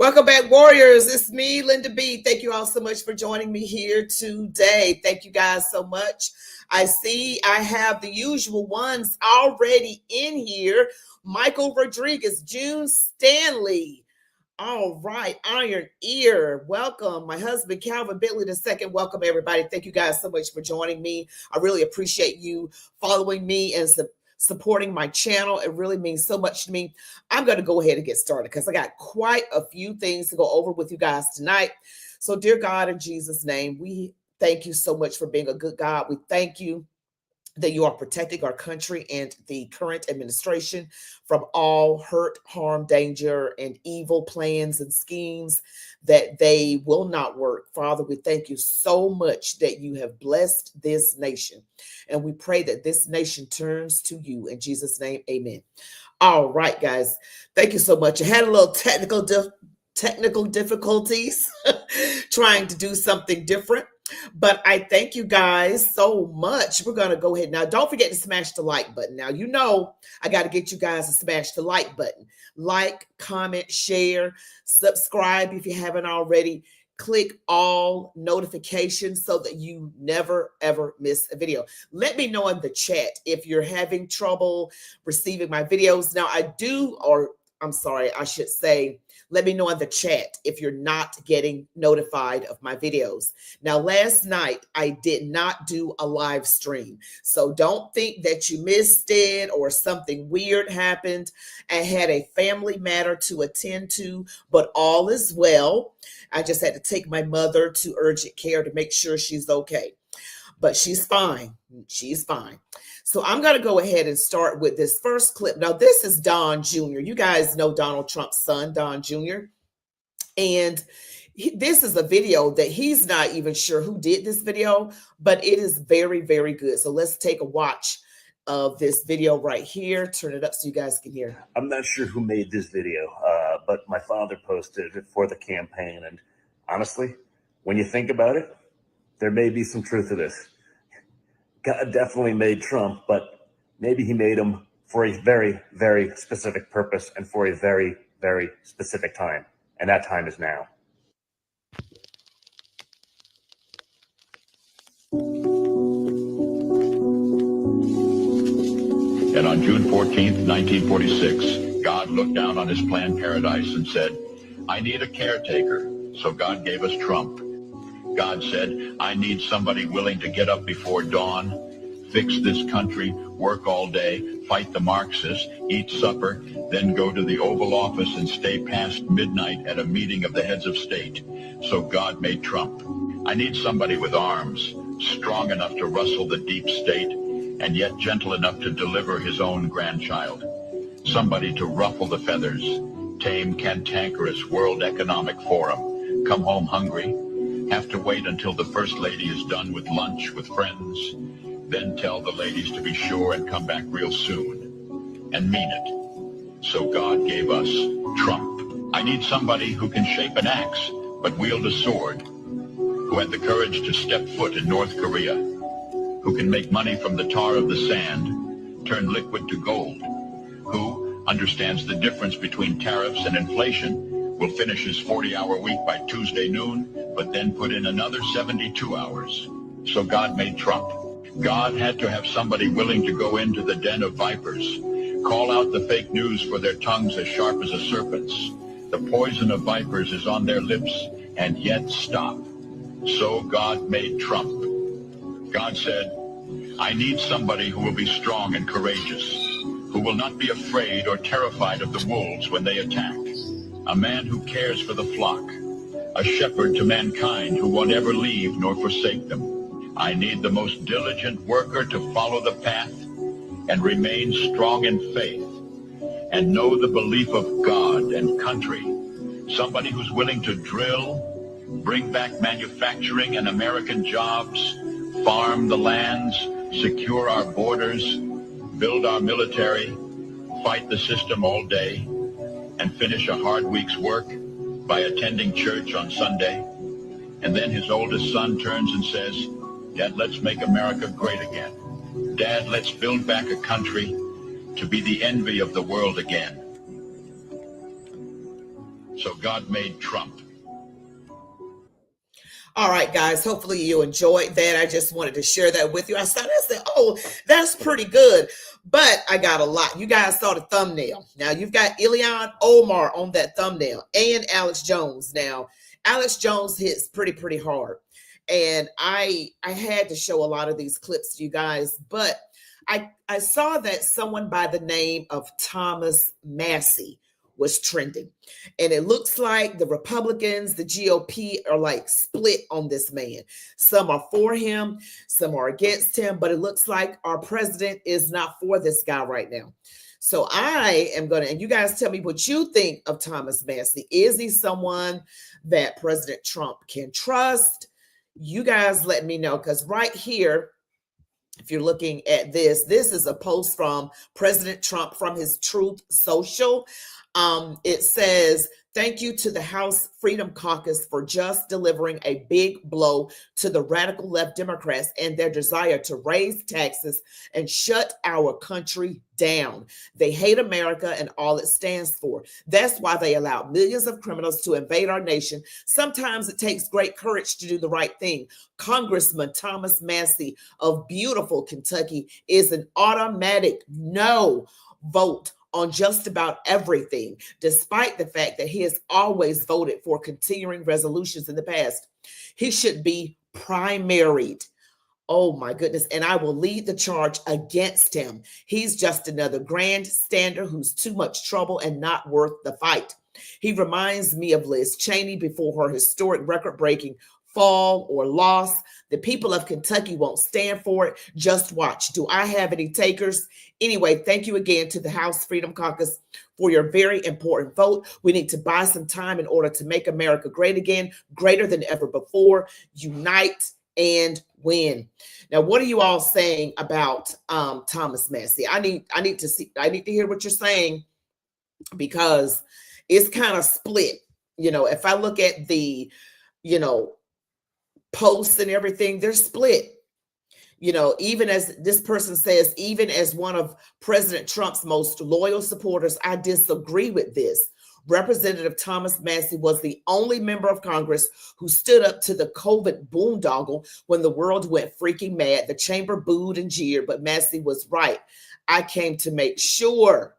Welcome back, warriors. It's me, Linda B. Thank you all so much for joining me here today. Thank you guys so much. I see I have the usual ones already in here. Michael Rodriguez, June Stanley. All right, Iron Ear, welcome. My husband, Calvin Bentley II, welcome everybody. Thank you guys so much for joining me. I really appreciate you following me and supporting my channel. It really means so much to me. I'm going to go ahead and get started because I got quite a few things to go over with you guys tonight. So dear God, in Jesus' name, we thank you so much for being a good God. We thank you that you are protecting our country and the current administration from all hurt, harm, danger, and evil plans and schemes that they will not work. Father, we thank you so much that you have blessed this nation. And we pray that this nation turns to you. In Jesus' name, amen. All right, guys. Thank you so much. I had a little technical difficulties trying to do something different. But I thank you guys so much. We're going to go ahead now. Don't forget to smash the like button. Now, you know, I got to get you guys to smash the like button. Like, comment, share, subscribe if you haven't already. Click all notifications so that you never, ever miss a video. Let me know in the chat if you're having trouble receiving my videos. Now, I should say, let me know in the chat if you're not getting notified of my videos. Now, last night, I did not do a live stream. So don't think that you missed it or something weird happened. I had a family matter to attend to, but all is well. I just had to take my mother to urgent care to make sure she's okay. But she's fine. She's fine. So I'm going to go ahead and start with this first clip. Now, this is Don Jr. You guys know Donald Trump's son, Don Jr. And this is a video that he's not even sure who did this video, but it is very, very good. So let's take a watch of this video right here. Turn it up so you guys can hear. I'm not sure who made this video, but my father posted it for the campaign. And honestly, when you think about it, there may be some truth to this. God definitely made Trump, but maybe he made him for a very, very specific purpose and for a very, very specific time. And that time is now. And on June 14th, 1946, God looked down on his planned paradise and said, I need a caretaker. So God gave us Trump. God said, I need somebody willing to get up before dawn, fix this country, work all day, fight the Marxists, eat supper, then go to the Oval Office and stay past midnight at a meeting of the heads of state. So God made Trump. I need somebody with arms, strong enough to rustle the deep state, and yet gentle enough to deliver his own grandchild. Somebody to ruffle the feathers, tame cantankerous World Economic Forum, come home hungry, have to wait until the First Lady is done with lunch with friends, then tell the ladies to be sure and come back real soon, and mean it. So God gave us Trump. I need somebody who can shape an axe, but wield a sword, who had the courage to step foot in North Korea, who can make money from the tar of the sand, turn liquid to gold, who understands the difference between tariffs and inflation, will finish his 40-hour week by Tuesday noon, but then put in another 72 hours. So God made Trump. God had to have somebody willing to go into the den of vipers, call out the fake news for their tongues as sharp as a serpent's. The poison of vipers is on their lips, and yet stop. So God made Trump. God said, I need somebody who will be strong and courageous, who will not be afraid or terrified of the wolves when they attack. A man who cares for the flock, a shepherd to mankind who won't ever leave nor forsake them. I need the most diligent worker to follow the path and remain strong in faith and know the belief of God and country. Somebody who's willing to drill, bring back manufacturing and American jobs, farm the lands, secure our borders, build our military, fight the system all day, and finish a hard week's work by attending church on Sunday. And then his oldest son turns and says, Dad, let's make America great again. Dad, let's build back a country to be the envy of the world again. So God made Trump. All right, guys, hopefully you enjoyed that. I just wanted to share that with you. I saw that and said, oh, that's pretty good. But I got a lot. You guys saw the thumbnail. Now, you've got Illhan Omar on that thumbnail and Alex Jones. Now, Alex Jones hits pretty hard. And I had to show a lot of these clips to you guys. But I saw that someone by the name of Thomas Massie was trending. And it looks like the Republicans, the GOP are like split on this man. Some are for him, some are against him, but it looks like our president is not for this guy right now. So I am going to, and you guys tell me what you think of Thomas Massie. Is he someone that President Trump can trust? You guys let me know, because right here, if you're looking at this is a post from President Trump from his Truth Social. It says, thank you to the House Freedom Caucus for just delivering a big blow to the radical left Democrats and their desire to raise taxes and shut our country down. They hate America and all it stands for. That's why they allow millions of criminals to invade our nation. Sometimes it takes great courage to do the right thing. Congressman Thomas Massie of beautiful Kentucky is an automatic no vote on just about everything, despite the fact that he has always voted for continuing resolutions in the past. He should be primaried. Oh my goodness. And I will lead the charge against him. He's just another grandstander who's too much trouble and not worth the fight. He reminds me of Liz Cheney before her historic record-breaking fall or loss. The people of Kentucky won't stand for it. Just watch. Do I have any takers? Anyway, thank you again to the House Freedom Caucus for your very important vote. We need to buy some time in order to make America great again, greater than ever before. Unite and win. Now, what are you all saying about Thomas Massie? I need to hear what you're saying, because it's kind of split. You know, if I look at the, posts and everything, they're split. Even as this person says, even as one of President Trump's most loyal supporters, I disagree with this. Representative Thomas Massie was the only member of Congress who stood up to the COVID boondoggle when the world went freaking mad. The chamber booed and jeered, but Massie was right. I came to make sure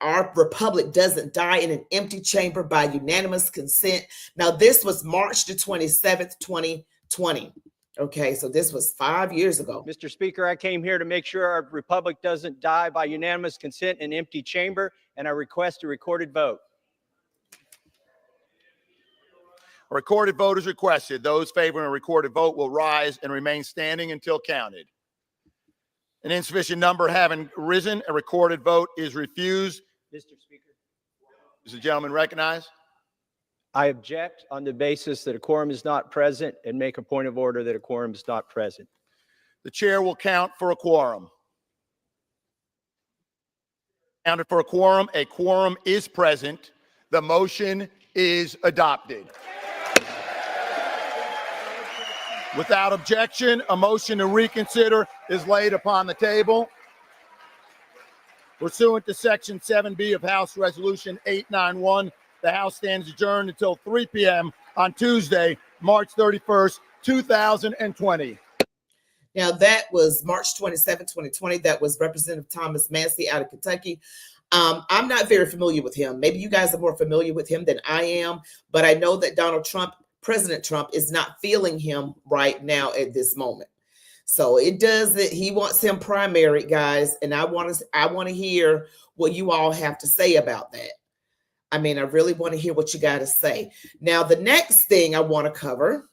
our republic doesn't die in an empty chamber by unanimous consent. Now, this was March the 27th, 2020. Okay, so this was 5 years ago. Mr. Speaker, I came here to make sure our republic doesn't die by unanimous consent in an empty chamber, and I request a recorded vote. A recorded vote is requested. Those favoring a recorded vote will rise and remain standing until counted. An insufficient number having risen, a recorded vote is refused. Mr. Speaker. Is the gentleman recognized? I object on the basis that a quorum is not present, and make a point of order that a quorum is not present. The chair will count for a quorum. Counted for a quorum is present. The motion is adopted. Without objection, a motion to reconsider is laid upon the table. Pursuant to Section 7B of House Resolution 891, the House stands adjourned until 3 p.m. on Tuesday, March 31st, 2020. Now, that was March 27, 2020. That was Representative Thomas Massie out of Kentucky. I'm not very familiar with him. Maybe you guys are more familiar with him than I am, but I know that President Trump is not feeling him right now at this moment. So it does that. He wants him primary, guys. And I want to hear what you all have to say about that. I mean, I really want to hear what you got to say. Now, the next thing I want to cover,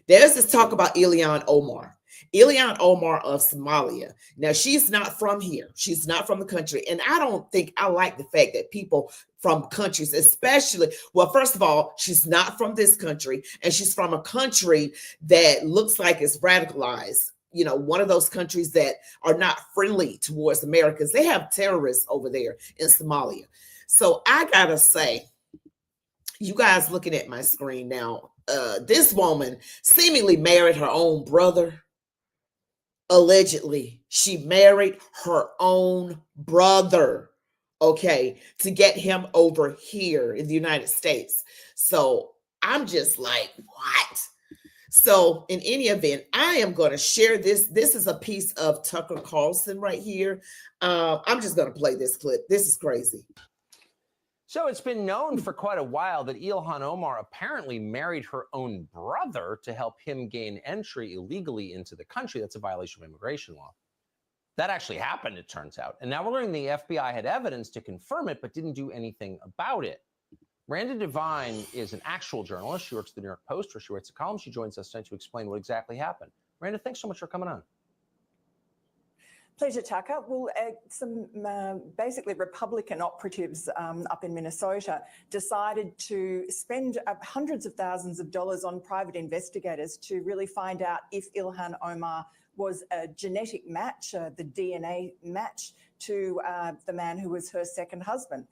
there's this talk about Illhan Omar. Ilhan Omar of Somalia. Now, she's not from here. She's not from the country. And I don't think I like the fact that people from countries, especially, well, first of all, she's not from this country, and she's from a country that looks like it's radicalized. One of those countries that are not friendly towards Americans. They have terrorists over there in Somalia. So I gotta say, you guys looking at my screen now, this woman seemingly married her own brother. Allegedly, she married her own brother. okay, to get him over here in the United States. So I'm just like, what? So in any event, I am going to share this. This is a piece of Tucker Carlson right here. I'm just going to play this clip. This is crazy. So it's been known for quite a while that Ilhan Omar apparently married her own brother to help him gain entry illegally into the country. That's a violation of immigration law. That actually happened, it turns out. And now we're learning the FBI had evidence to confirm it, but didn't do anything about it. Miranda Devine is an actual journalist. She works at the New York Post, where she writes a column. She joins us tonight to explain what exactly happened. Miranda, thanks so much for coming on. Pleasure, Tucker. Well, some basically Republican operatives up in Minnesota decided to spend hundreds of thousands of dollars on private investigators to really find out if Ilhan Omar was a genetic match, the DNA match to the man who was her second husband.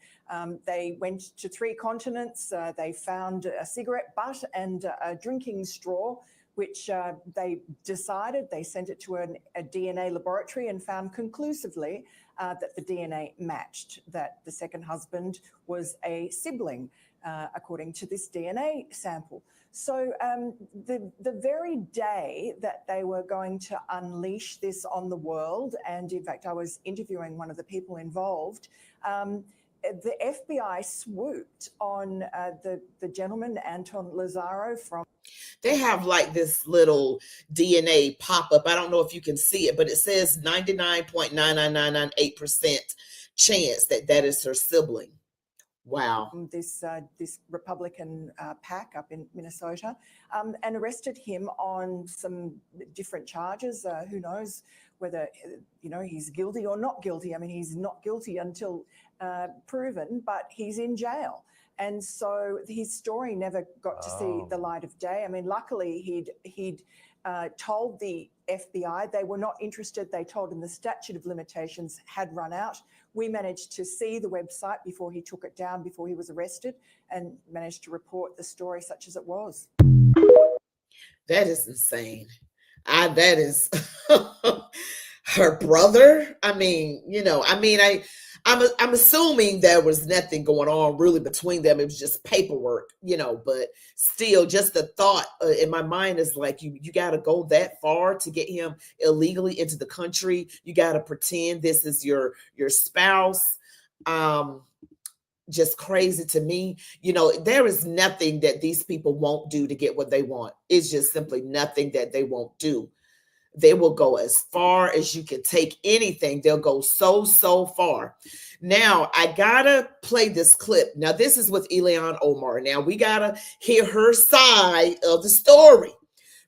They went to 3 continents. They found a cigarette butt and a drinking straw, which they decided, they sent it to a DNA laboratory and found conclusively that the DNA matched, that the second husband was a sibling, according to this DNA sample. So the very day that they were going to unleash this on the world, and in fact, I was interviewing one of the people involved, the FBI swooped on the gentleman, Anton Lazaro, from... They have like this little DNA pop-up. I don't know if you can see it, but it says 99.99998% chance that that is her sibling. Wow. This Republican PAC up in Minnesota, and arrested him on some different charges. Who knows whether, he's guilty or not guilty. I mean, he's not guilty until proven, but he's in jail. And so his story never got to see the light of day. I mean, luckily he'd told the FBI they were not interested. They told him the statute of limitations had run out. We managed to see the website before he took it down, before he was arrested, and managed to report the story such as it was. That is insane. That is her brother. I mean, I'm assuming there was nothing going on really between them. It was just paperwork, but still just the thought in my mind is like, you got to go that far to get him illegally into the country. You got to pretend this is your spouse. Just crazy to me. There is nothing that these people won't do to get what they want. It's just simply nothing that they won't do. They will go as far as you can take anything. They'll go so far. Now, I gotta play this clip. Now, this is with Illhan Omar. Now, we gotta hear her side of the story.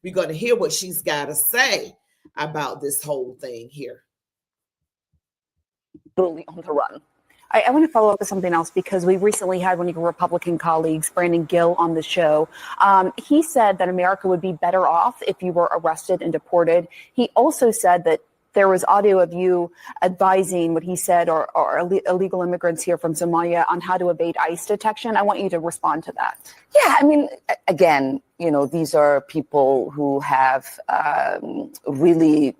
We're gonna hear what she's gotta say about this whole thing here. Totally on the run. I want to follow up with something else, because we recently had one of your Republican colleagues, Brandon Gill, on the show. He said that America would be better off if you were arrested and deported. He also said that there was audio of you advising what he said are illegal immigrants here from Somalia on how to evade ICE detection. I want you to respond to that. Yeah, I mean, again, these are people who have really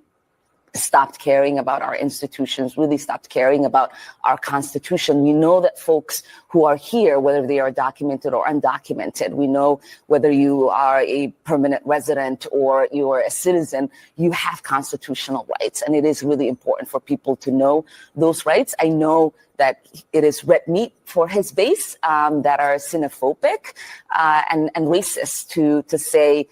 stopped caring about our institutions, really stopped caring about our Constitution. We know that folks who are here, whether they are documented or undocumented, we know whether you are a permanent resident or you are a citizen, you have constitutional rights. And it is really important for people to know those rights. I know that it is red meat for his base that are xenophobic and racist to say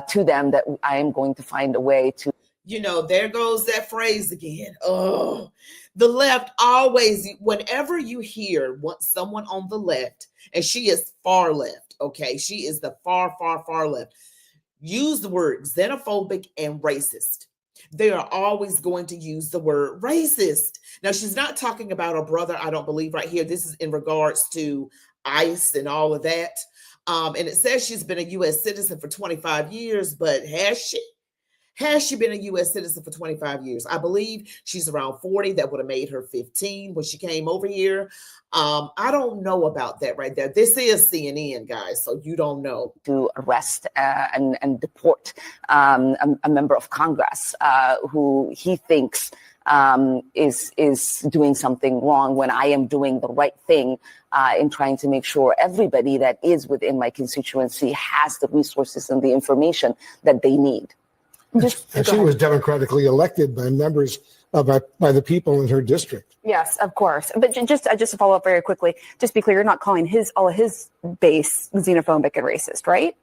to them that I am going to find a way to. There goes that phrase again. Oh, the left always, whenever you hear someone on the left, and she is far left, okay? She is the far left. Use the word xenophobic and racist. They are always going to use the word racist. Now, she's not talking about her brother, I don't believe, right here. This is in regards to ICE and all of that. And it says she's been a U.S. citizen for 25 years, but has she? Has she been a U.S. citizen for 25 years? I believe she's around 40. That would have made her 15 when she came over here. I don't know about that right there. This is CNN, guys, so you don't know. To arrest and deport a member of Congress who he thinks is doing something wrong when I am doing the right thing in trying to make sure everybody that is within my constituency has the resources and the information that they need. And she was democratically elected by members by the people in her district. Yes, of course. But just to follow up very quickly, just be clear, you're not calling all of his base xenophobic and racist, right?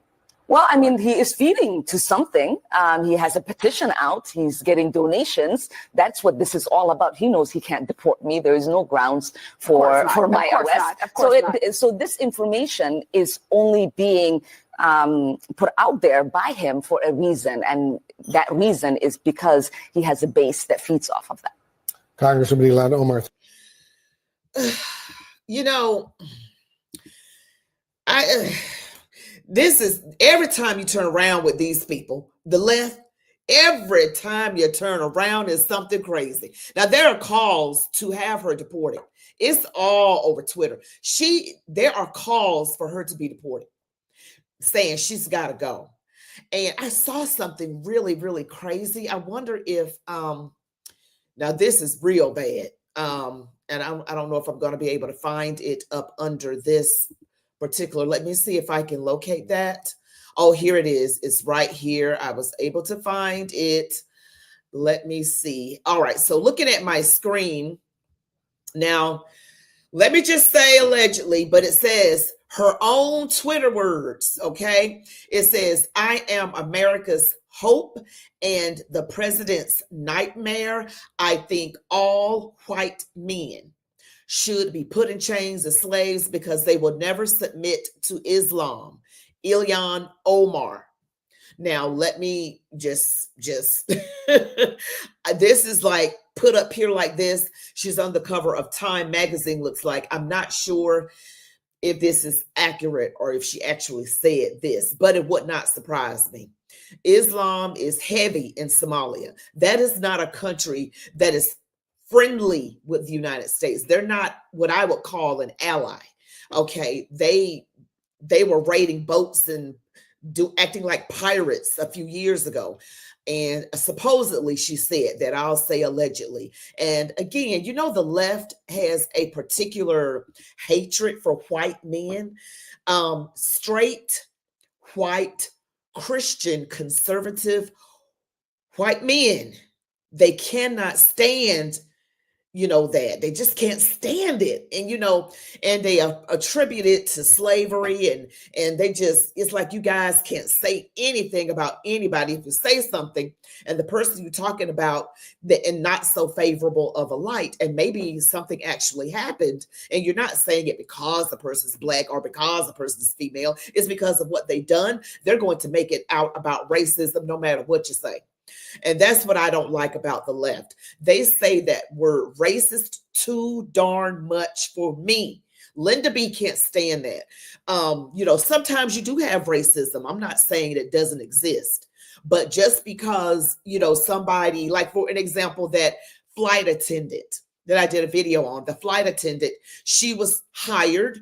Well, I mean, he is feeding to something. He has a petition out. He's getting donations. That's what this is all about. He knows he can't deport me. There is no grounds for my arrest. So this information is only being put out there by him for a reason. And that reason is because he has a base that feeds off of that. Congresswoman Ilhan Omar. You know, this is every time you turn around with these people, the left, every time you turn around is something crazy. Now, there are calls to have her deported. It's all over Twitter. There are calls for her to be deported, saying she's got to go. And I saw something really, really crazy. I wonder if, now this is real bad. And I don't know if I'm going to be able to find it up under this particular. Let me see if I can locate that. Oh, here it is. It's right here. I was able to find it. Let me see. All right. So looking at my screen now, let me just say allegedly, but it says her own Twitter words. Okay. It says, I am America's hope and the president's nightmare. I think all white men should be put in chains as slaves because they will never submit to Islam. Illhan Omar. Now, let me just this is like put up here like this. She's on the cover of Time magazine, looks like. I'm not sure if this is accurate or if she actually said this, but it would not surprise me. Islam is heavy in Somalia. That is not a country that is friendly with the United States. They're not what I would call an ally. Okay, they were raiding boats and acting like pirates a few years ago. And supposedly she said that. I'll say allegedly. And again, you know, the left has a particular hatred for white men, straight, white, Christian, conservative, white men. They cannot stand, you know, that they just can't stand it. And, you know, and they attribute it to slavery and they just, it's like you guys can't say anything about anybody. If you say something and the person you're talking about and not so favorable of a light, and maybe something actually happened and you're not saying it because the person's black or because the person's female, it's because of what they've done. They're going to make it out about racism no matter what you say. And that's what I don't like about the left. They say that we're racist too darn much for me. Linda B can't stand that. You know, sometimes you do have racism. I'm not saying it doesn't exist, but just because, you know, somebody, like for an example, that flight attendant that I did a video on, the flight attendant, she was hired,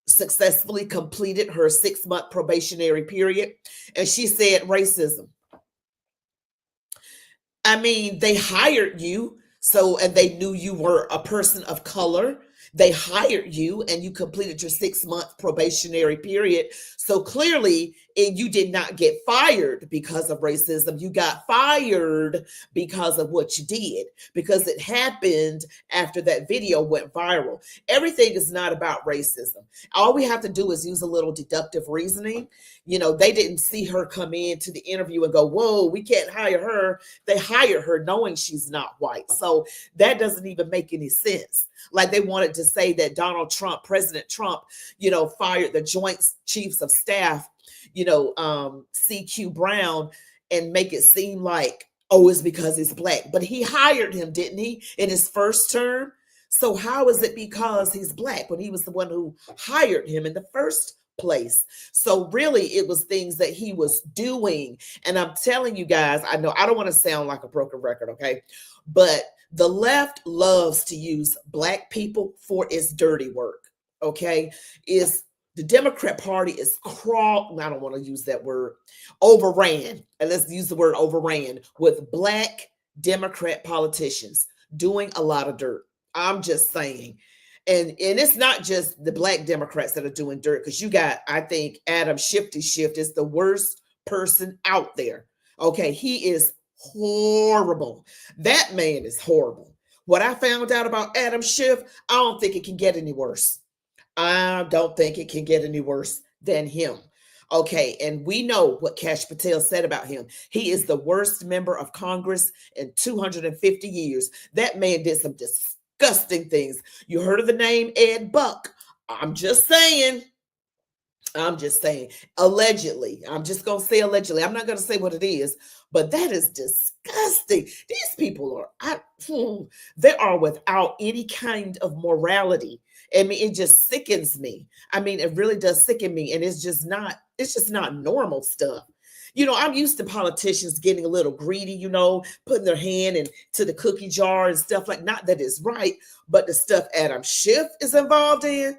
successfully completed her 6-month probationary period, and she said racism. I mean, they hired you, and they knew you were a person of color. They hired you and you completed your 6-month probationary period. So clearly you did not get fired because of racism. You got fired because of what you did, because it happened after that video went viral. Everything is not about racism. All we have to do is use a little deductive reasoning. You know, they didn't see her come into the interview and go, whoa, we can't hire her. They hired her knowing she's not white. So that doesn't even make any sense. Like they wanted to say that Donald Trump, President Trump, you know, fired the Joint Chiefs of Staff, you know, CQ Brown, and make it seem like, oh, it's because he's black. But he hired him, didn't he, in his first term? So how is it because he's black when he was the one who hired him in the first place? So really it was things that he was doing. And I'm telling you guys, I know I don't want to sound like a broken record, okay? But the left loves to use black people for its dirty work, okay? The Democrat Party is I don't want to use that word, overran, and let's use the word overran with black Democrat politicians. doing a lot of dirt. I'm just saying. And it's not just the Black Democrats that are doing dirt, because you got, I think, Adam Schiff is the worst person out there. Okay, he is horrible. That man is horrible. What I found out about Adam Schiff, I don't think it can get any worse. I don't think it can get any worse than him. Okay, and we know what Kash Patel said about him. He is the worst member of Congress in 250 years. That man did some disgusting things. You heard of the name Ed Buck? I'm just saying. Allegedly. I'm just going to say allegedly. I'm not going to say what it is, but that is disgusting. These people they are without any kind of morality. I mean, it just sickens me. I mean, it really does sicken me. And it's just not normal stuff. You know, I'm used to politicians getting a little greedy, putting their hand into the cookie jar and stuff like, not that it's right, but the stuff Adam Schiff is involved in,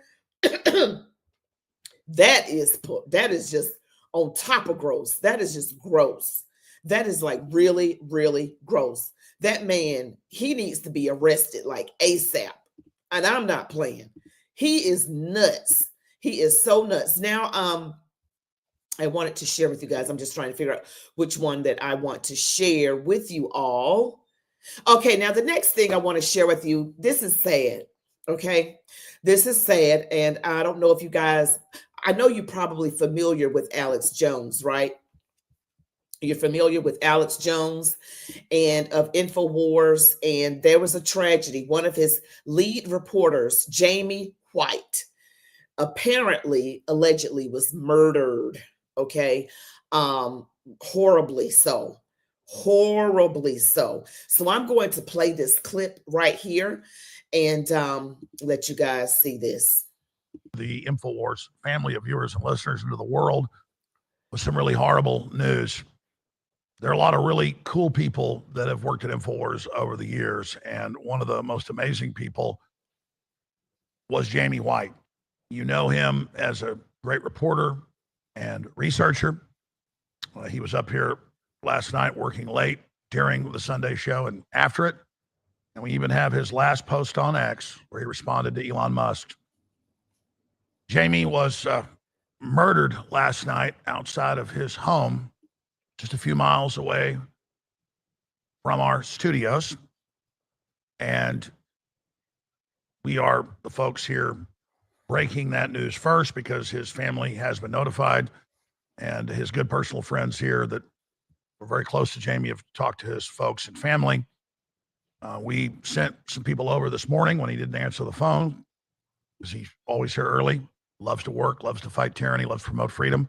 that is just on top of gross. That is just gross. That is like really, really gross. That man, he needs to be arrested like ASAP. And I'm not playing. He is nuts. He is so nuts. Now, I wanted to share with you guys. I'm just trying to figure out which one that I want to share with you all. Okay, now the next thing I want to share with you, this is sad. Okay, this is sad. And I don't know if you guys, I know you're probably familiar with Alex Jones, right? You're familiar with Alex Jones and of Infowars. And there was a tragedy. One of his lead reporters, Jamie White, allegedly was murdered. Okay. Horribly so. So I'm going to play this clip right here and let you guys see this. The Infowars family of viewers and listeners into the world with some really horrible news. There are a lot of really cool people that have worked at Infowars over the years, and one of the most amazing people was Jamie White. You know him as a great reporter and researcher. He was up here last night working late during the Sunday show and after it. And we even have his last post on X where he responded to Elon Musk. Jamie was murdered last night outside of his home, just a few miles away from our studios. And we are the folks here breaking that news first because his family has been notified, and his good personal friends here that were very close to Jamie have talked to his folks and family. We sent some people over this morning when he didn't answer the phone, because he's always here early, loves to work, loves to fight tyranny, loves to promote freedom.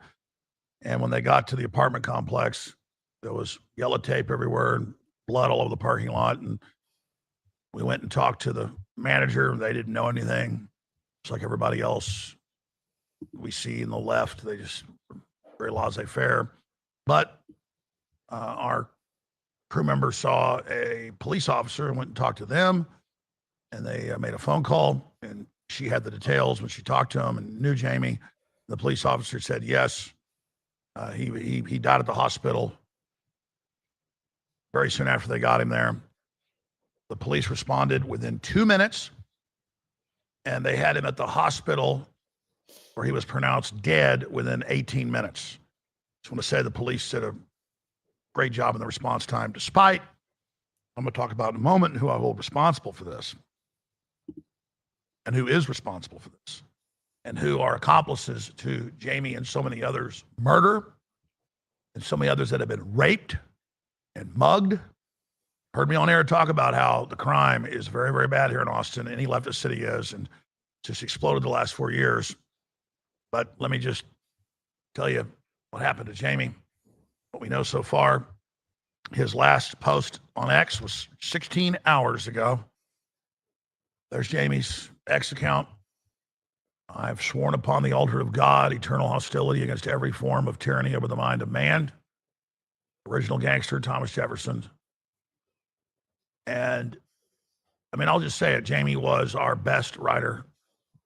And when they got to the apartment complex, there was yellow tape everywhere and blood all over the parking lot. And we went and talked to the manager. They didn't know anything. It's like everybody else we see in the left. They just very laissez-faire. But our crew member saw a police officer and went and talked to them. And they made a phone call. And she had the details when she talked to him and knew Jamie. The police officer said, yes, he died at the hospital very soon after they got him there. The police responded within 2 minutes, and they had him at the hospital where he was pronounced dead within 18 minutes. Just want to say the police did a great job in the response time, despite, I'm going to talk about in a moment, who I hold responsible for this and who is responsible for this and who are accomplices to Jamie and so many others' murder and so many others that have been raped and mugged. Heard me on air talk about how the crime is very, very bad here in Austin. Any leftist city is, and just exploded the last 4 years. But let me just tell you what happened to Jamie. What we know so far, his last post on X was 16 hours ago. There's Jamie's X account. I've sworn upon the altar of God, eternal hostility against every form of tyranny over the mind of man. Original gangster, Thomas Jefferson. And I mean, I'll just say it. Jamie was our best writer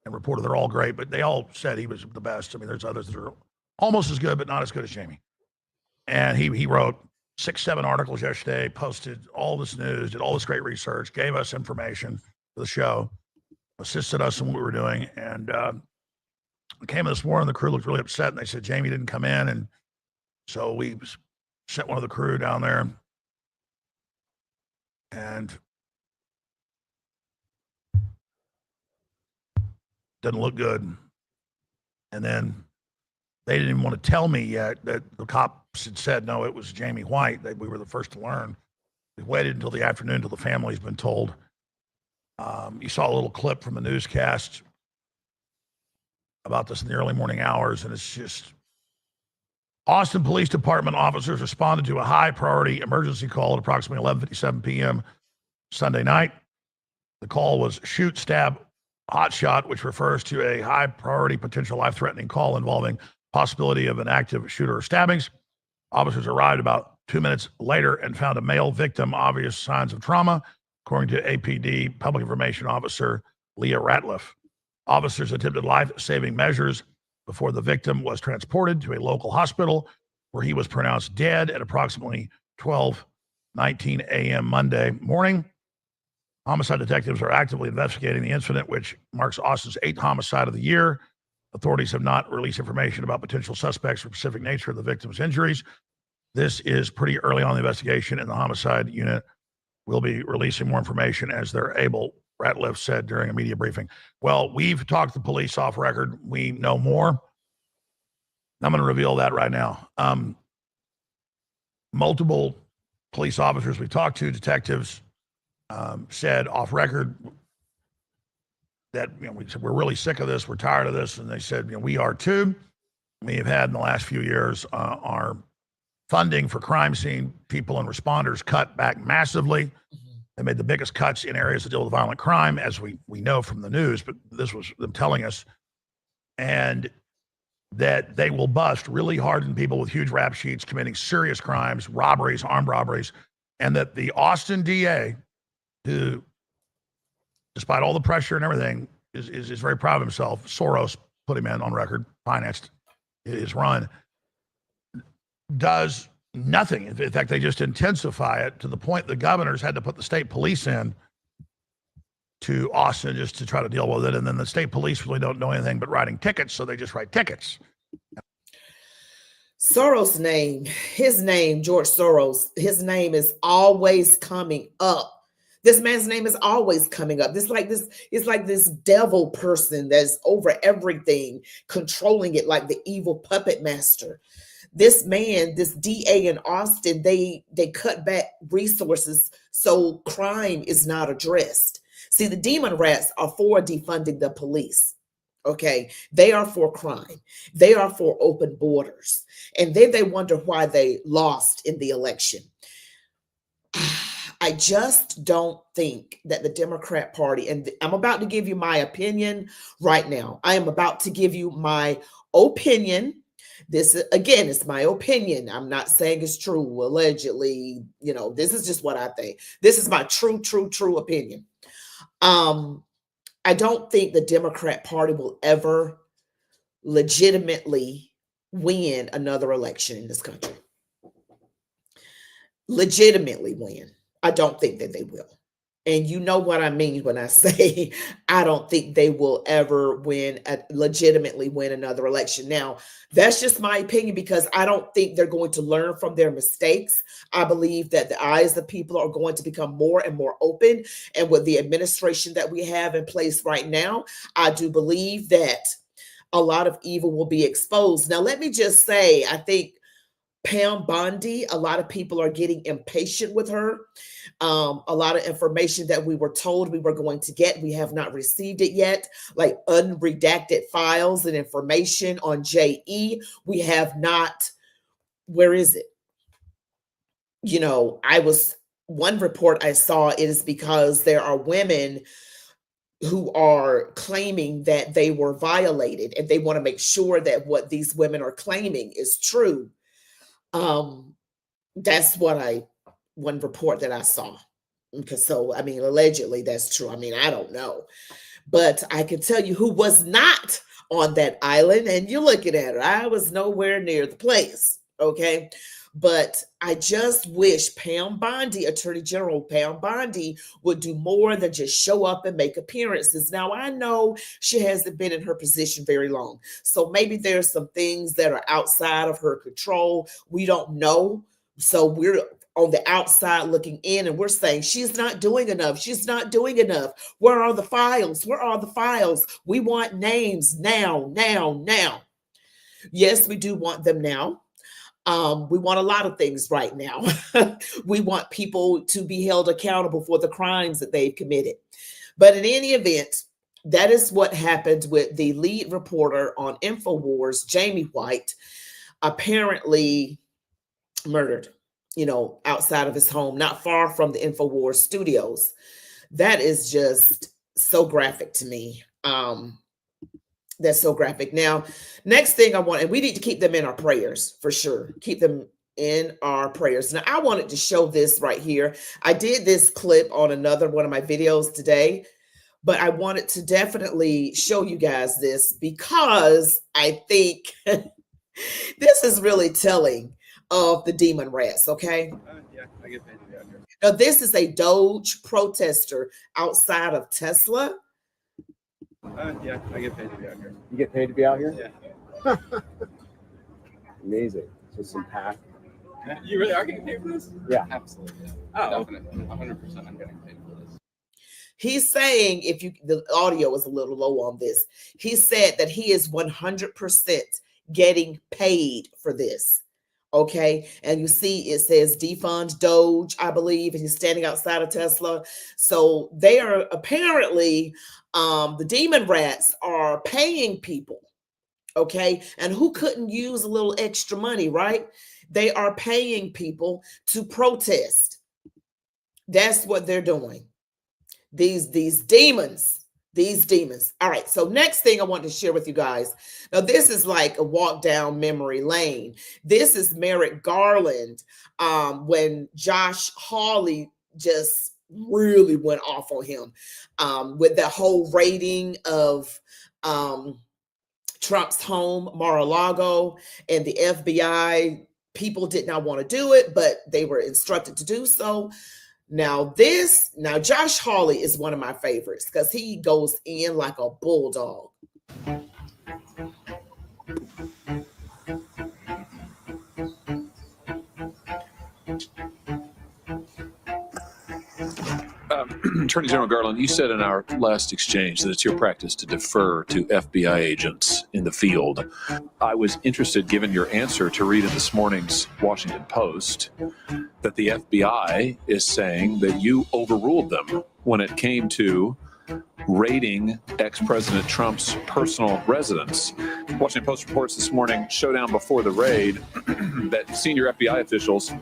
and reporter. They're all great, but they all said he was the best. I mean, there's others that are almost as good, but not as good as Jamie. And he wrote 6, 7 articles yesterday, posted all this news, did all this great research, gave us information for the show, assisted us in what we were doing. And came this morning, the crew looked really upset, and they said Jamie didn't come in. And so we sent one of the crew down there, and doesn't look good. And then they didn't even want to tell me yet that the cops had said, no, it was Jamie White. We were the first to learn. We waited until the afternoon until the family's been told. You saw a little clip from the newscast about this in the early morning hours, and it's just Austin Police Department officers responded to a high priority emergency call at approximately 11:57 p.m. Sunday night. The call was shoot, stab, hot shot, which refers to a high priority potential life-threatening call involving possibility of an active shooter or stabbings. Officers arrived about 2 minutes later and found a male victim, obvious signs of trauma, according to APD Public Information Officer Leah Ratliff. Officers attempted life-saving measures before the victim was transported to a local hospital where he was pronounced dead at approximately 12:19 a.m. Monday morning. Homicide detectives are actively investigating the incident, which marks Austin's 8th homicide of the year. Authorities have not released information about potential suspects or specific nature of the victim's injuries. This is pretty early on in the investigation, and the homicide unit will be releasing more information as they're able, Ratliff said during a media briefing. Well, we've talked to police off record. We know more. I'm going to reveal that right now. Multiple police officers we talked to, detectives, said off record that we said, we're really sick of this, we're tired of this, and they said we are too. We have had in the last few years our funding for crime scene people and responders cut back massively. They made the biggest cuts in areas that deal with violent crime, as we know from the news, but this was them telling us, and that they will bust really hardened people with huge rap sheets committing serious crimes, robberies, armed robberies, and that the Austin DA, who, despite all the pressure and everything, is very proud of himself. Soros put him in on record, financed his run, does nothing. In fact, they just intensify it to the point the governors had to put the state police in to Austin just to try to deal with it. And then the state police really don't know anything but writing tickets, so they just write tickets. Soros' name, his name, George Soros, his name is always coming up. This man's name is always coming up. It's like this devil person that's over everything, controlling it like the evil puppet master. This man, this DA in Austin, they cut back resources so crime is not addressed. See, the demon rats are for defunding the police. Okay, they are for crime. They are for open borders. And then they wonder why they lost in the election. I just don't think that the Democrat Party, and I'm about to give you my opinion right now. I am about to give you my opinion. This, again, is my opinion. I'm not saying it's true, allegedly. This is just what I think. This is my true opinion. I don't think the Democrat Party will ever legitimately win another election in this country. Legitimately win. I don't think that they will. And you know what I mean when I say I don't think they will ever legitimately win another election. Now, that's just my opinion because I don't think they're going to learn from their mistakes. I believe that the eyes of people are going to become more and more open. And with the administration that we have in place right now, I do believe that a lot of evil will be exposed. Now, let me just say, I think Pam Bondi, a lot of people are getting impatient with her. A lot of information that we were told we were going to get, we have not received it yet, like unredacted files and information on JE. We have not. Where is it? One report I saw is because there are women who are claiming that they were violated, and they want to make sure that what these women are claiming is true. That's one report that I saw. Because allegedly that's true. I don't know, but I can tell you who was not on that island, and you're looking at her. I was nowhere near the place. Okay. But I just wish Pam Bondi, Attorney General Pam Bondi, would do more than just show up and make appearances. Now, I know she hasn't been in her position very long, so maybe there's some things that are outside of her control. We don't know. So we're on the outside looking in, and we're saying she's not doing enough. She's not doing enough. Where are the files? Where are the files? We want names now, now, now. Yes, we do want them now. We want a lot of things right now. We want people to be held accountable for the crimes that they've committed. But in any event, that is what happened with the lead reporter on Infowars, Jamie White, apparently murdered, outside of his home, not far from the Infowars studios. That is just so graphic to me. That's so graphic. Now, next thing I want, and we need to keep them in our prayers for sure. Keep them in our prayers. Now, I wanted to show this right here. I did this clip on another one of my videos today, but I wanted to definitely show you guys this because I think this is really telling of the demon rats, okay? Yeah, I get paid to be out here. Now, this is a Doge protester outside of Tesla. Yeah, I get paid to be out here. You get paid to be out here? Yeah. Amazing. So some pack. You really are getting paid for this? Yeah. Absolutely. Yeah. Oh, definitely. 100% I'm getting paid for this. He's saying, the audio is a little low on this. He said that he is 100% getting paid for this. Okay. And you see, it says defund Doge, I believe, and he's standing outside of Tesla. So they are apparently, the demon rats are paying people. Okay. And who couldn't use a little extra money, right? They are paying people to protest. That's what they're doing. These demons. All right. So next thing I want to share with you guys. Now, this is like a walk down memory lane. This is Merrick Garland. When Josh Hawley just really went off on him with that whole raiding of Trump's home, Mar-a-Lago, and the FBI. People did not want to do it, but they were instructed to do so. Now Josh Hawley is one of my favorites because he goes in like a bulldog. Attorney General Garland, you said in our last exchange that it's your practice to defer to FBI agents in the field. I was interested, given your answer, to read in this morning's Washington Post that the FBI is saying that you overruled them when it came to raiding ex-President Trump's personal residence. Washington Post reports this morning, showdown before the raid, that senior FBI officials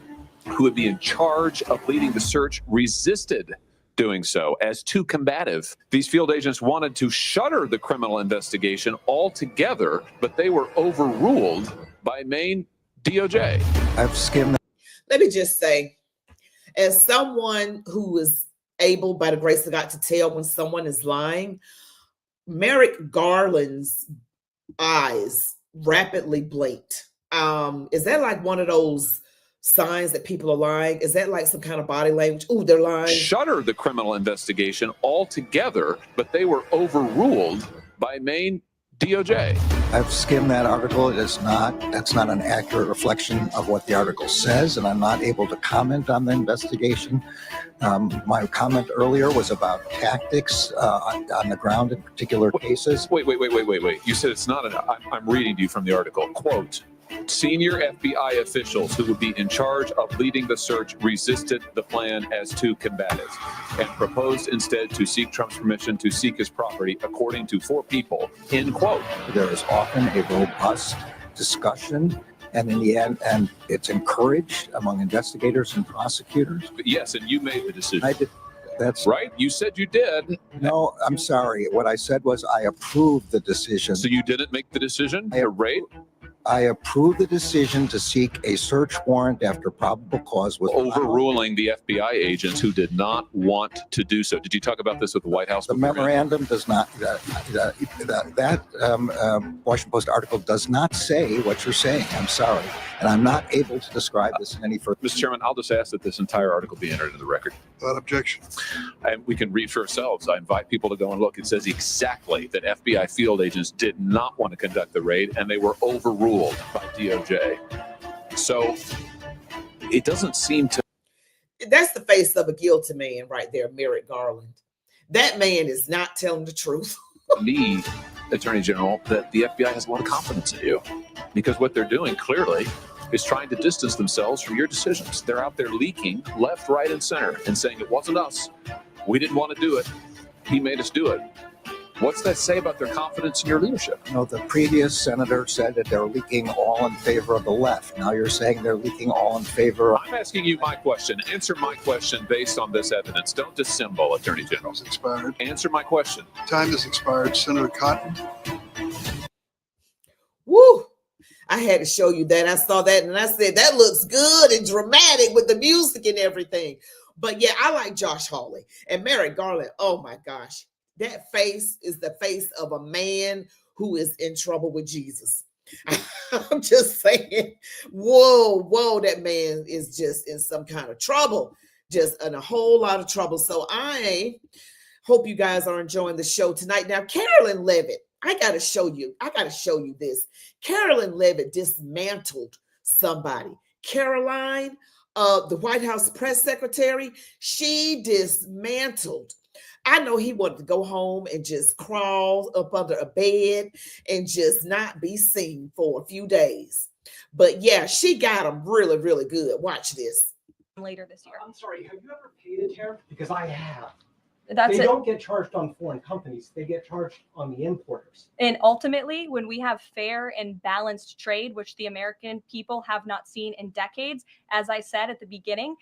who would be in charge of leading the search resisted doing so as too combative. These field agents wanted to shutter the criminal investigation altogether, but they were overruled by Maine DOJ. I've skimmed. Let me just say, as someone who is able, by the grace of God, to tell when someone is lying, Merrick Garland's eyes rapidly blinked. Is that like one of those signs that people are lying? Is that like some kind of body language? Oh, they're lying. Shutter the criminal investigation altogether, but they were overruled by Maine DOJ. I've skimmed that article. That's not an accurate reflection of what the article says, and I'm not able to comment on the investigation. My comment earlier was about tactics on the ground in particular cases. Wait. You said it's not I'm reading to you from the article. Quote, senior FBI officials who would be in charge of leading the search resisted the plan as too combative and proposed instead to seek Trump's permission to seek his property, according to 4 people, end quote. There is often a robust discussion, and in the end, and it's encouraged among investigators and prosecutors. Yes, and you made the decision. I did. That's right. You said you did. No, I'm sorry. What I said was I approved the decision. So you didn't make the decision to raid? I approve the decision to seek a search warrant after probable cause was overruling the FBI agents who did not want to do so. Did you talk about this with the White House? The memorandum does not, Washington Post article does not say what you're saying. I'm sorry. And I'm not able to describe this in any further. Mr. Chairman, I'll just ask that this entire article be entered into the record. Without objection. And we can read for ourselves. I invite people to go and look. It says exactly that FBI field agents did not want to conduct the raid, and they were overruled by DOJ. So it doesn't seem to. That's the face of a guilty man right there, Merrick Garland. That man is not telling the truth. Me, Attorney General, that the FBI has a lot of confidence in you, because what they're doing clearly is trying to distance themselves from your decisions. They're out there leaking left, right, and center and saying it wasn't us. We didn't want to do it. He made us do it. What's that say about their confidence in your leadership? No, the previous senator said that they're leaking all in favor of the left. Now you're saying they're leaking all in favor of... I'm asking you my question. Answer my question based on this evidence. Don't dissemble, Attorney General. It's expired. Answer my question. Time has expired. Senator Cotton. Woo! I had to show you that. I saw that and I said, that looks good and dramatic with the music and everything. But yeah, I like Josh Hawley and Merrick Garland. Oh my gosh. That face is the face of a man who is in trouble with Jesus. I'm just saying, whoa, that man is just in some kind of trouble, just in a whole lot of trouble. So I hope you guys are enjoying the show tonight. Now, Carolyn Levitt, I got to show you this. Carolyn Levitt dismantled somebody. Caroline, the White House press secretary, she dismantled. I know he wanted to go home and just crawl up under a bed and just not be seen for a few days. But yeah, she got him really, really good. Watch this. Later this year. I'm sorry, have you ever paid a tariff? Because I have. They don't get charged on foreign companies. They get charged on the importers. And ultimately, when we have fair and balanced trade, which the American people have not seen in decades, as I said at the beginning,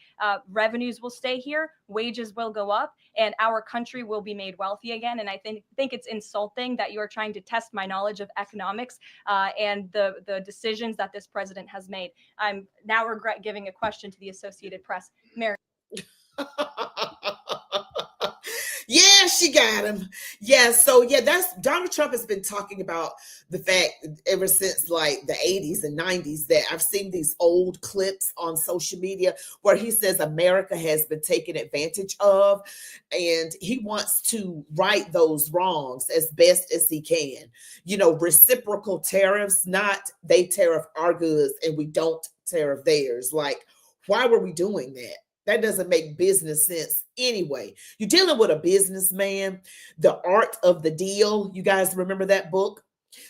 revenues will stay here, wages will go up, and our country will be made wealthy again. And I think it's insulting that you are trying to test my knowledge of economics and the decisions that this president has made. I'm now regret giving a question to the Associated Press. Mary. Yeah, she got him. Yeah, so yeah, that's Donald Trump has been talking about the fact ever since like the 80s and 90s that I've seen these old clips on social media where he says America has been taken advantage of, and he wants to right those wrongs as best as he can. You know, reciprocal tariffs, not they tariff our goods and we don't tariff theirs. Like, why were we doing that? That doesn't make business sense anyway. You're dealing with a businessman, The Art of the Deal. You guys remember that book?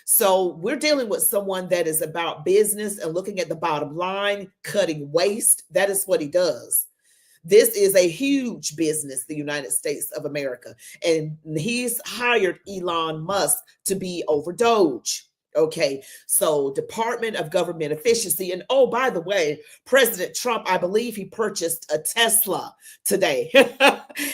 So we're dealing with someone that is about business and looking at the bottom line, cutting waste. That is what he does. This is a huge business, the United States of America. And he's hired Elon Musk to be over Doge. Okay, so Department of Government Efficiency. And oh, by the way, President Trump, I believe he purchased a Tesla today.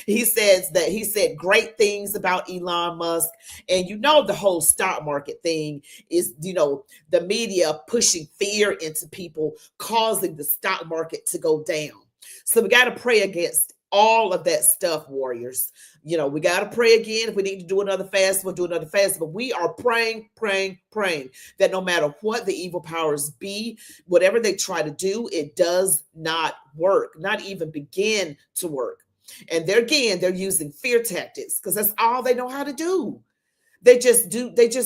He said great things about Elon Musk. And you know, the whole stock market thing is, you know, the media pushing fear into people, causing the stock market to go down. So we got to pray against all of that stuff, warriors. You know, we got to pray again. If we need to do another fast, we'll do another fast. But we are praying that no matter what the evil powers be, whatever they try to do, it does not work, not even begin to work. And they're using fear tactics because that's all they know how to do. They just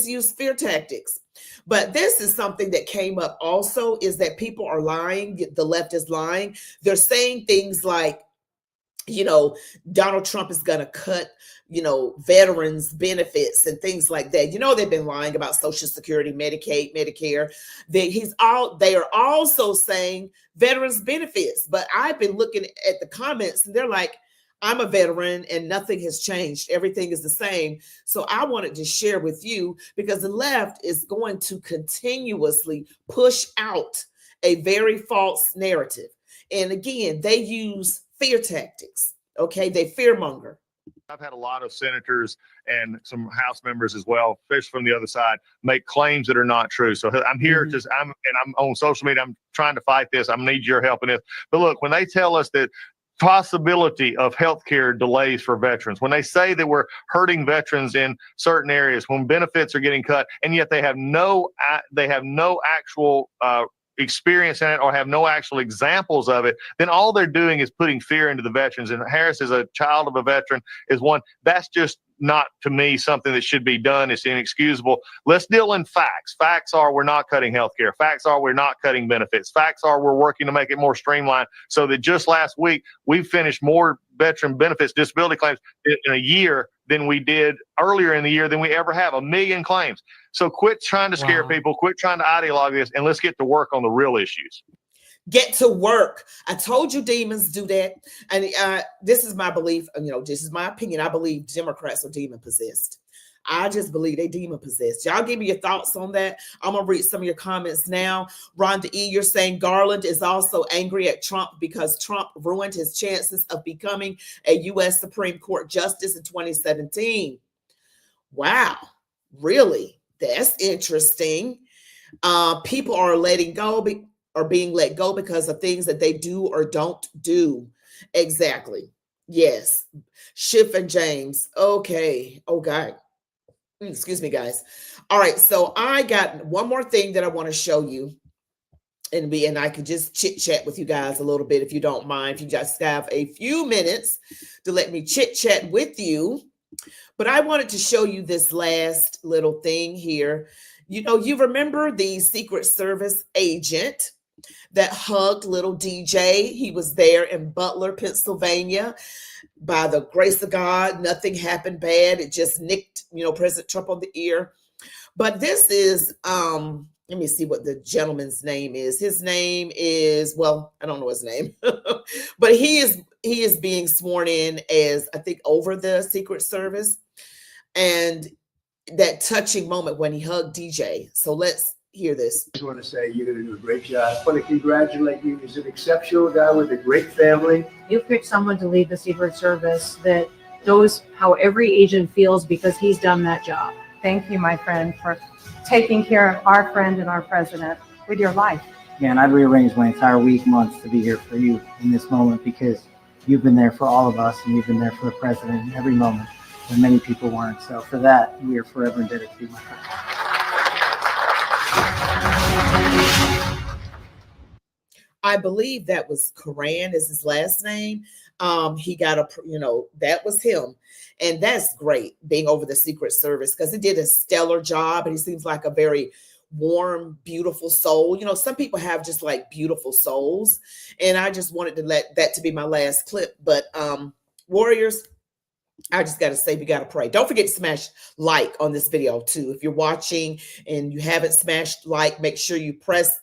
use fear tactics. But this is something that came up also, is that people are lying. The left is lying. They're saying things like, you know, Donald Trump is going to cut, you know, veterans benefits and things like that. You know, they've been lying about Social Security, Medicaid, Medicare. They are also saying veterans benefits. But I've been looking at the comments and they're like, I'm a veteran and nothing has changed. Everything is the same. So I wanted to share with you because the left is going to continuously push out a very false narrative. And again, they use fear tactics. Okay, they fearmonger. I've had a lot of senators and some House members as well, especially from the other side, make claims that are not true. So I'm here I'm on social media. I'm trying to fight this. I need your help in this. But look, when they tell us that possibility of healthcare delays for veterans, when they say that we're hurting veterans in certain areas, when benefits are getting cut, and yet they have no actual experience in it or have no actual examples of it, then all they're doing is putting fear into the veterans. And Harris is a child of a veteran, is one. That's just not, to me, something that should be done. It's inexcusable. Let's deal in facts. Facts are we're not cutting health care. Facts are we're not cutting benefits. Facts are we're working to make it more streamlined, so that just last week we finished more veteran benefits, disability claims in a year than we did earlier in the year than we ever have. 1 million claims. So quit trying to scare people, quit trying to ideologue this, and let's get to work on the real issues. Get to work. I told you demons do that. And this is my belief. This is my opinion. I believe Democrats are demon possessed. I just believe they demon possessed. Y'all give me your thoughts on that. I'm going to read some of your comments now. Rhonda E., you're saying Garland is also angry at Trump because Trump ruined his chances of becoming a U.S. Supreme Court justice in 2017. Wow. Really? That's interesting. People are being let go because of things that they do or don't do. Exactly. Yes. Schiff and James. Okay. Oh, God. Excuse me, guys. All right. So I got one more thing that I want to show you. And I could just chit chat with you guys a little bit if you don't mind. If you just have a few minutes to let me chit chat with you. But I wanted to show you this last little thing here. You remember the Secret Service agent that hugged little DJ? He was there in Butler, Pennsylvania. By the grace of God, nothing happened bad. It just nicked, President Trump on the ear. But this is, let me see what the gentleman's name is. His name is, well, I don't know his name, but he is being sworn in as, I think, over the Secret Service. And that touching moment when he hugged DJ. So let's hear this. I just want to say you're going to do a great job. I want to congratulate you. He's an exceptional guy with a great family. You picked someone to lead the Secret Service that knows how every agent feels because he's done that job. Thank you, my friend, for taking care of our friend and our president with your life. Yeah, and I'd rearrange my entire week, months to be here for you in this moment because you've been there for all of us and you've been there for the president in every moment when many people weren't. So for that, we are forever indebted to you, my friend. I believe that was Karan is his last name. He got that was him. And that's great being over the Secret Service because he did a stellar job and he seems like a very warm, beautiful soul. Some people have just like beautiful souls. And I just wanted to let that to be my last clip. But Warriors, I just got to say, we got to pray. Don't forget to smash like on this video too. If you're watching and you haven't smashed like, make sure you press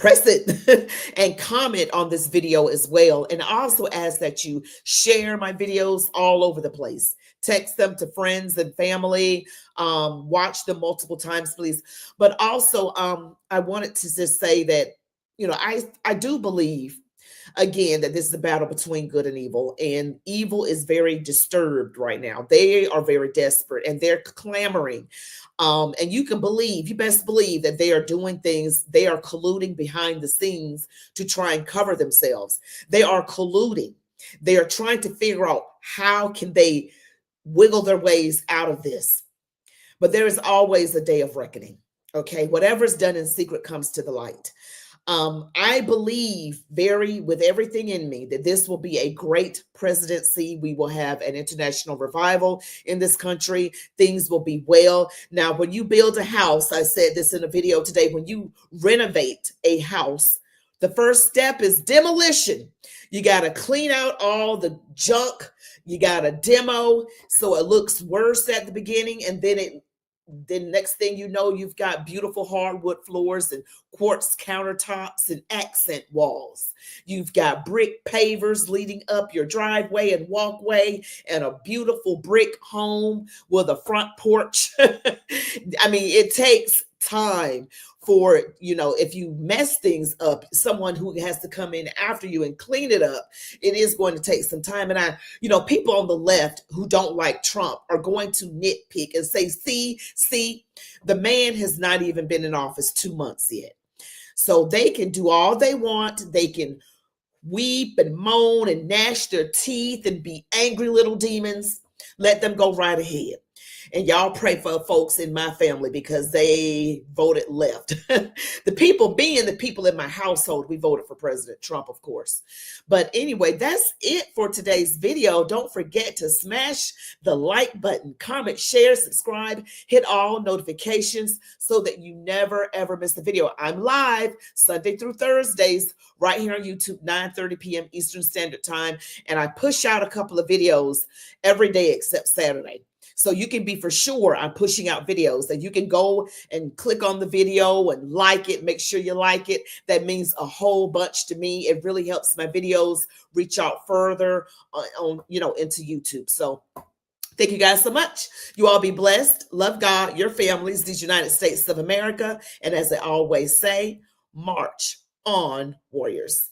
it and comment on this video as well. And I also ask that you share my videos all over the place. Text them to friends and family. Watch them multiple times, please. But also, I wanted to just say that, I do believe, again, that this is a battle between good and evil is very disturbed right now. They are very desperate and they're clamoring. And you best believe that they are doing things. They are colluding behind the scenes to try and cover themselves. They are colluding. They are trying to figure out how can they wiggle their ways out of this. But there is always a day of reckoning. Okay. Whatever's done in secret comes to the light. I believe with everything in me that this will be a great presidency. We will have an international revival in this country. Things will be well. Now, when you build a house, I said this in a video today, when you renovate a house, the first step is demolition. You got to clean out all the junk. You got to demo so it looks worse at the beginning. And then next thing you know, you've got beautiful hardwood floors and quartz countertops and accent walls. You've got brick pavers leading up your driveway and walkway and a beautiful brick home with a front porch. I mean, it takes time for, if you mess things up, someone who has to come in after you and clean it up. It is going to take some time. And people on the left who don't like Trump are going to nitpick and say, see, the man has not even been in office 2 months yet. So they can do all they want. They can weep and moan and gnash their teeth and be angry little demons. Let them go right ahead. And y'all pray for folks in my family because they voted left. The people in my household, we voted for President Trump, of course. But anyway, that's it for today's video. Don't forget to smash the like button, comment, share, subscribe, hit all notifications so that you never, ever miss a video. I'm live Sunday through Thursdays right here on YouTube, 9:30 p.m. Eastern Standard Time. And I push out a couple of videos every day except Saturday. So you can be for sure I'm pushing out videos, and you can go and click on the video and like it. Make sure you like it. That means a whole bunch to me. It really helps my videos reach out further into YouTube. So thank you guys so much. You all be blessed. Love God, your families, these United States of America. And as I always say, march on, warriors.